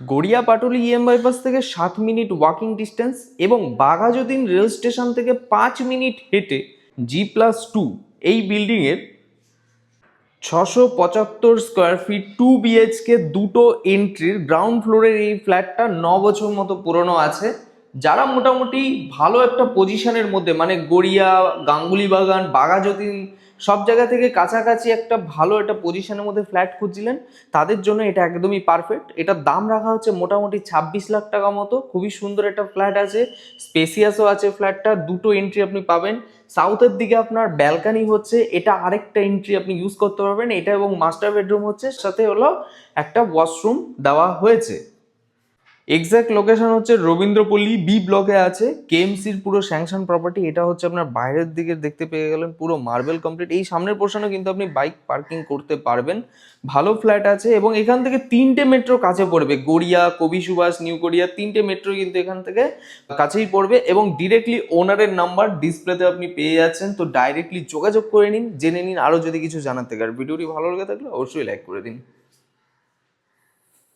Garia Patuli bypass থেকে 7 minute walking distance এবং Baghajatin rail station থেকে 5 মিনিট হেঁটে G+2 এই বিল্ডিংয়ের 675 স্কোয়ার ফিট 2 BHK দুটো এন্ট্রির গ্রাউন্ড ফ্লোরের এই ফ্ল্যাটটা 9 বছর মতো পুরনো আছে। যারা মোটামুটি ভালো একটা পজিশনের মধ্যে, মানে গড়িয়া, গাঙ্গুলি বাগান, বাঘাযতীন সব জায়গা থেকে কাছাকাছি একটা ভালো একটা পজিশনের মধ্যে ফ্ল্যাট খুঁজছিলেন, তাদের জন্য এটা একদমই পারফেক্ট। এটার দাম রাখা হচ্ছে মোটামুটি 26 লাখ টাকা মতো। খুবই সুন্দর একটা ফ্ল্যাট আছে, স্পেসিয়াসও আছে ফ্ল্যাটটা, দুটো এন্ট্রি আপনি পাবেন। সাউথের দিকে আপনার ব্যালকানি হচ্ছে, এটা আরেকটা এন্ট্রি আপনি ইউজ করতে পারবেন এটা, এবং মাস্টার বেডরুম হচ্ছে, সাথে হলো একটা ওয়াশরুম দেওয়া হয়েছে। এক্স্যাক্ট লোকেশন হচ্ছে রবীন্দ্রপল্লী বি ব্লকে আছে, কেএমসির পুরো স্যাংশন প্রপার্টি। এটা হচ্ছে আপনার বাইরের দিকে দেখতে পেয়ে গেলেন, পুরো মার্বেল কমপ্লিট। এই সামনের পোর্শনে কিন্তু আপনি বাইক পার্কিং করতে পারবেন। ভালো ফ্ল্যাট আছে এবং এখান থেকে 3টে মেট্রো কাছে পড়বে, গড়িয়া, কবি সুভাষ, নিউ গড়িয়া, 3টে মেট্রো কিন্তু এখান থেকে কাছেই পড়বে। এবং ডিরেক্টলি ওনারের নাম্বার ডিসপ্লেতে আপনি পেয়ে যাচ্ছেন, তো ডাইরেক্টলি যোগাযোগ করে নিন, জেনে নিন আরও যদি কিছু জানার থাকে। আর ভিডিওটি ভালো লেগে থাকলে অবশ্যই লাইক করে দিন।